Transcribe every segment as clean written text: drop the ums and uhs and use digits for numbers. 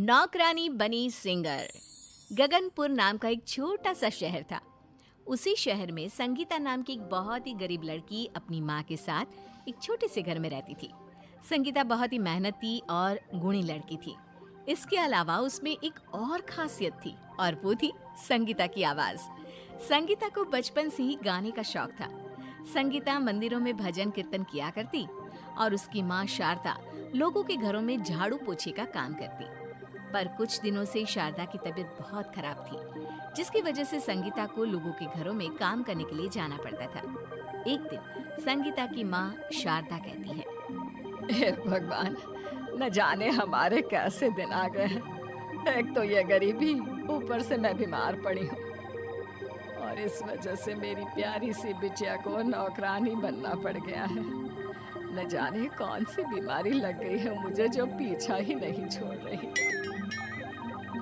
नौकरानी बनी सिंगर। गगनपुर नाम का एक छोटा सा शहर था। उसी शहर में संगीता नाम की एक बहुत ही गरीब लड़की अपनी माँ के साथ एक छोटे से घर में रहती थी। संगीता बहुत ही मेहनती और गुणी लड़की थी। इसके अलावा उसमें एक और खासियत थी और वो थी संगीता की आवाज। संगीता को बचपन से ही गाने का शौक था। संगीता मंदिरों में भजन कीर्तन किया करती और उसकी माँ शारदा लोगों के घरों में झाड़ू पोछे का काम करती। पर कुछ दिनों से शारदा की तबीयत बहुत खराब थी, जिसकी वजह से संगीता को लोगों के घरों में काम करने के लिए जाना पड़ता था। एक दिन संगीता की माँ शारदा कहती है, हे भगवान, न जाने हमारे कैसे दिन आ गए हैं। एक तो ये गरीबी, ऊपर से मैं बीमार पड़ी हूँ और इस वजह से मेरी प्यारी सी बिटिया को नौकरानी बनना पड़ गया है। न जाने कौन सी बीमारी लग गई है मुझे, जो पीछा ही नहीं छोड़ रही।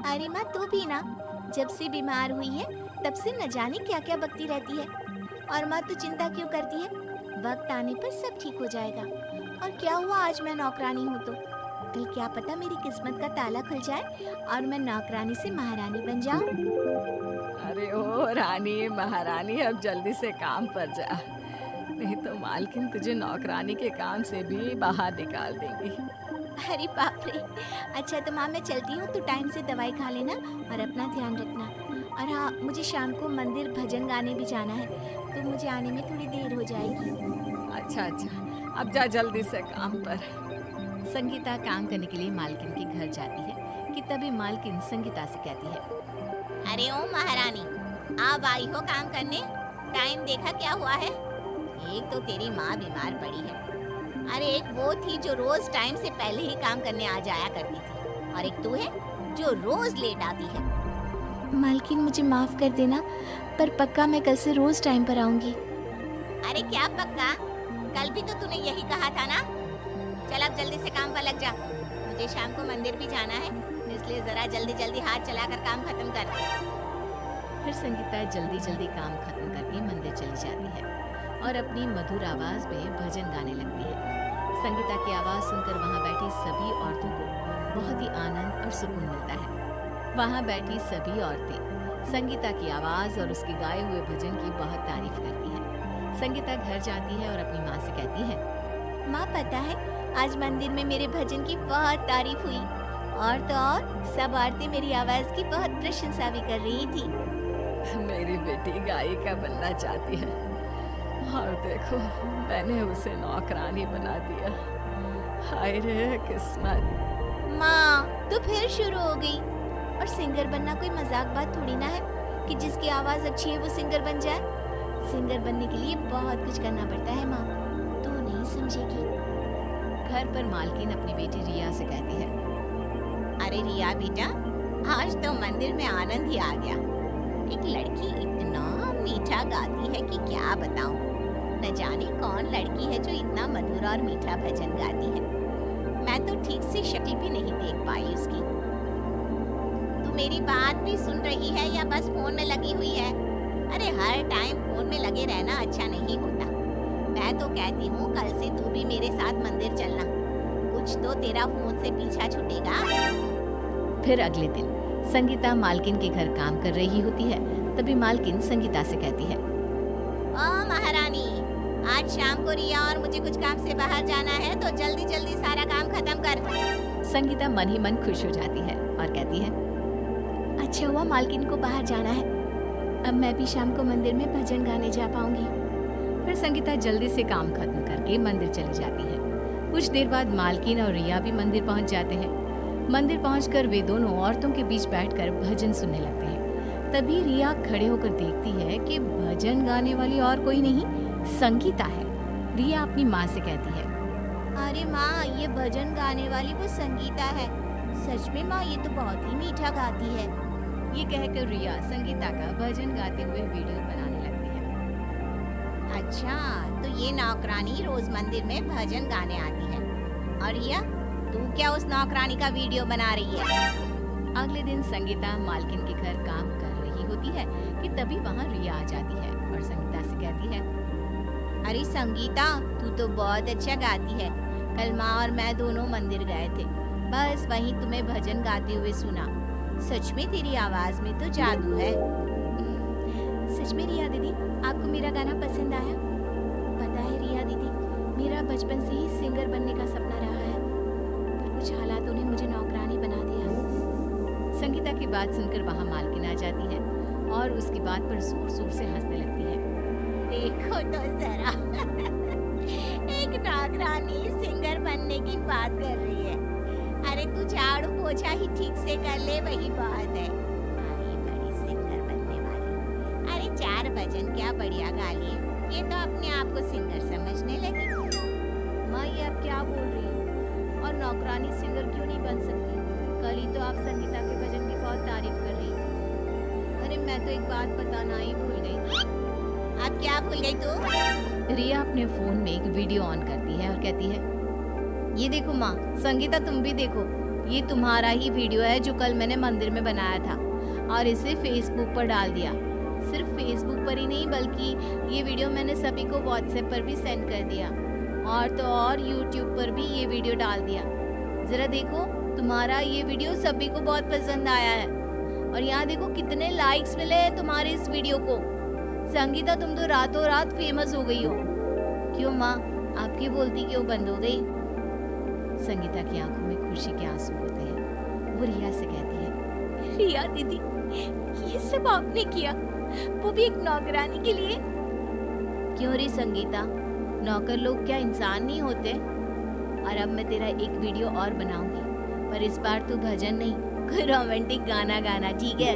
अरे माँ, तू भी ना जब से बीमार हुई है तब से न जाने क्या क्या बकती रहती है। और माँ, तू चिंता क्यों करती है? वक्त आने पर सब ठीक हो जाएगा। और क्या हुआ, आज मैं नौकरानी हूँ तो कल क्या पता मेरी किस्मत का ताला खुल जाए और मैं नौकरानी से महारानी बन जाऊँ। अरे ओ रानी महारानी, अब जल्दी से काम पर जा, नहीं तो मालकिन तुझे नौकरानी के काम से भी बाहर निकाल देंगी। अरे बाप रे। अच्छा तो माँ, मैं चलती हूँ, तू टाइम से दवाई खा लेना और अपना ध्यान रखना। और हाँ, मुझे शाम को मंदिर भजन गाने भी जाना है, तो मुझे आने में थोड़ी देर हो जाएगी। अच्छा, अब जा जल्दी से काम पर। संगीता काम करने के लिए मालकिन के घर जाती है कि तभी मालकिन संगीता से कहती है, अरे ओ महारानी, आप आई हो काम करने? टाइम देखा क्या हुआ है? एक तो तेरी माँ बीमार पड़ी है, अरे एक वो थी जो रोज टाइम से पहले ही काम करने आ जाया करती थी, और एक तू है जो रोज लेट आती है। मालकिन, मुझे माफ कर देना, पर पक्का मैं कल से रोज टाइम पर आऊंगी। अरे क्या पक्का? कल भी तो तूने यही कहा था ना। चल अब जल्दी से काम पर लग जा, मुझे शाम को मंदिर भी जाना है, इसलिए जरा जल्दी जल्दी हाथ चलाकर काम खत्म कर। फिर संगीता जल्दी जल्दी काम खत्म करके मंदिर चली जाती है और अपनी मधुर आवाज में भजन गाने लगती है। संगीता की आवाज सुनकर वहाँ बैठी सभी औरतों को बहुत ही आनंद और सुकून मिलता है। वहाँ बैठी सभी औरतें संगीता की आवाज और उसके गाए हुए भजन की बहुत तारीफ करती हैं। संगीता घर जाती है और अपनी माँ से कहती है, माँ, पता है आज मंदिर में मेरे भजन की बहुत तारीफ हुई, और तो और सब औरतें मेरी आवाज की बहुत प्रशंसा भी कर रही थी। मेरी बेटी गायिका बनना चाहती है और देखो मैंने उसे नौकरानी बना दिया। हाय रे किस्मत। माँ, तो फिर शुरू हो गई। और सिंगर बनना कोई मजाक बात थोड़ी ना है कि जिसकी आवाज अच्छी है वो सिंगर बन जाए। सिंगर बनने के लिए बहुत कुछ करना पड़ता है माँ, तू नहीं समझेगी। घर पर मालकिन अपनी बेटी रिया से कहती है, अरे रिया बेटा, आज तो मंदिर में आनंद ही आ गया। एक लड़की इतना मीठा गाती है कि क्या बताऊं। न जाने कौन लड़की है जो इतना मधुर और मीठा भजन गाती है। मैं तो ठीक से शक्ल भी नहीं देख पाई उसकी। तू मेरी बात भी सुन रही है या बस फोन में लगी हुई है? अरे हर टाइम फोन में लगे रहना अच्छा नहीं होता। मैं तो कहती हूँ कल से तू भी मेरे साथ मंदिर चलना, कुछ तो तेरा फोन से पीछा छूटेगा। फिर अगले दिन संगीता मालकिन के घर काम कर रही होती है। तभी मालकिन संगीता से कहती है, ओ महारानी, आज शाम को रिया और मुझे कुछ काम से बाहर जाना है, तो जल्दी जल्दी सारा काम खत्म कर। संगीता मन ही मन खुश हो जाती है और कहती है, अच्छा हुआ मालकिन को बाहर जाना है, अब मैं भी शाम को मंदिर में भजन गाने जा पाऊंगी। फिर संगीता जल्दी से काम खत्म करके मंदिर चली जाती है। कुछ देर बाद मालकिन और रिया भी मंदिर पहुंच जाते हैं। मंदिर पहुंचकर वे दोनों औरतों के बीच बैठकर भजन सुनने लगते हैं। तभी रिया खड़े होकर देखती है कि भजन गाने वाली और कोई नहीं, संगीता है। रिया अपनी माँ से कहती है, अरे माँ, ये भजन गाने वाली वो संगीता है। सच में माँ, ये तो बहुत ही मीठा गाती है। ये कहकर रिया संगीता का भजन गाते हुए वीडियो बनाने लगती है। अच्छा, तो ये नौकरानी रोज मंदिर में भजन गाने आती है, और रिया तू क्या उस नौकरानी का वीडियो बना रही है? अगले दिन संगीता मालकिन के घर काम कर रही होती है कि तभी वहाँ रिया आ जाती है और संगीता से कहती है, अरे संगीता, तू तो बहुत अच्छा गाती है। कल माँ और मैं दोनों मंदिर गए थे बस वहीं तुम्हें भजन गाते हुए सुना। सच में तेरी आवाज में तो जादू है। सच में रिया दीदी, आपको मेरा गाना पसंद आया? पता है रिया दीदी, मेरा बचपन से ही सिंगर बनने का सपना रहा है, पर कुछ हालातों ने मुझे नौकरानी बना दिया। संगीता की बात सुनकर वहाँ मालकिन आ जाती है और उसकी बात पर जोर जोर से हंसने लगती है। देखो तो जरा एक नौकरानी सिंगर बनने की बात कर रही है। अरे तू झाड़ू पोछा ही ठीक से कर ले, वही बात है। अरे बड़ी सिंगर बनने वाली। अरे 4 भजन क्या बढ़िया गा लिए, ये तो अपने आप को सिंगर समझने लगी। माँ, ये आप क्या बोल रही हो? और नौकरानी सिंगर क्यों नहीं बन सकती? कल ही तो आप संगीता के भजन की बहुत तारीफ कर रही थी। अरे मैं तो एक बात बताना ही भूल गई। अब क्या भूल गई तू? रिया अपने फोन में एक वीडियो ऑन करती है और कहती है, ये देखो माँ, संगीता तुम भी देखो, ये तुम्हारा ही वीडियो है जो कल मैंने मंदिर में बनाया था और इसे फेसबुक पर डाल दिया। सिर्फ फेसबुक पर ही नहीं, बल्कि ये वीडियो मैंने सभी को व्हाट्सएप पर भी सेंड कर दिया और तो और यूट्यूब पर भी ये वीडियो डाल दिया। जरा देखो, तुम्हारा ये वीडियो सभी को बहुत पसंद आया है और यहाँ देखो कितने लाइक्स मिले हैं तुम्हारे इस वीडियो को। संगीता, तुम तो रातों रात फेमस हो गई हो। क्यों माँ, आपकी बोलती क्यों बंद हो गई? संगीता की आंखों में खुशी के आंसू होते हैं। वो रिया से कहती है, रिया दीदी, ये सब आपने किया, वो भी एक नौकरानी के लिए? क्यों रे संगीता, नौकर लोग क्या इंसान नहीं होते? और अब मैं तेरा एक वीडियो और बनाऊंगी, पर इस बार तू भजन नहीं, कोई रोमांटिक गाना गाना, ठीक है?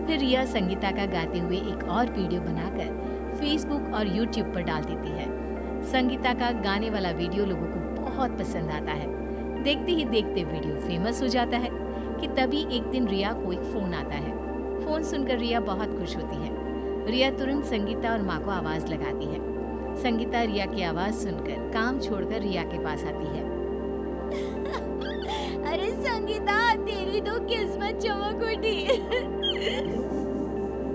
फिर रिया संगीता का गाते हुए एक और वीडियो बनाकर फेसबुक और यूट्यूब पर डाल देती है। संगीता का गाने वाला वीडियो लोगों को बहुत पसंद आता है। देखते ही देखते वीडियो फेमस हो जाता है कि तभी एक दिन रिया को एक फोन आता है। फोन सुनकर रिया बहुत खुश होती है। रिया तुरंत संगीता और माँ को आवाज लगाती है। संगीता रिया की आवाज सुनकर काम छोड़कर रिया के पास आती है। अरे संगीता, तेरी तो किस्मत चमक उठी।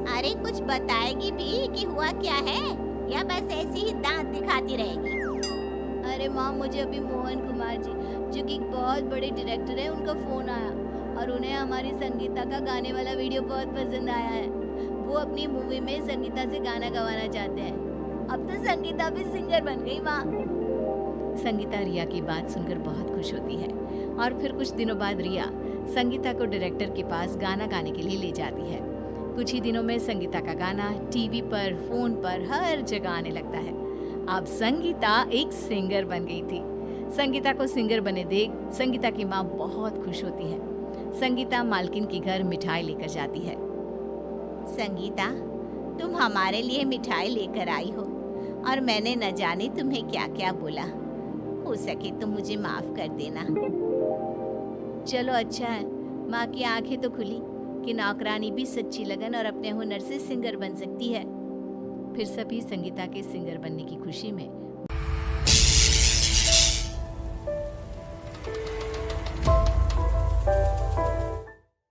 अरे कुछ बताएगी भी कि हुआ क्या है, या बस ऐसे ही दांत दिखाती रहेगी? अरे माँ, मुझे अभी मोहन कुमार जी, जो कि एक बहुत बड़े डायरेक्टर है, उनका फोन आया और उन्हें हमारी संगीता का गाने वाला वीडियो बहुत पसंद आया है। वो अपनी मूवी में संगीता से गाना गवाना चाहते हैं। अब तो संगीता भी सिंगर बन गई माँ। संगीता रिया की बात सुनकर बहुत खुश होती है और फिर कुछ दिनों बाद रिया संगीता को डायरेक्टर के पास गाना गाने के लिए ले जाती है। कुछ ही दिनों में संगीता का गाना टीवी पर, फोन पर, हर जगह आने लगता है। अब संगीता एक सिंगर बन गई थी। संगीता को सिंगर बने देख संगीता की माँ बहुत खुश होती है। संगीता मालकिन के घर मिठाई लेकर जाती है। संगीता, तुम हमारे लिए मिठाई लेकर आई हो और मैंने न जाने तुम्हें क्या क्या बोला। हो सके तो मुझे माफ कर देना। चलो अच्छा है, माँ की आंखें तो खुली कि नौकरानी भी सच्ची लगन और अपने हुनर से सिंगर बन सकती है। फिर सभी संगीता के सिंगर बनने की खुशी में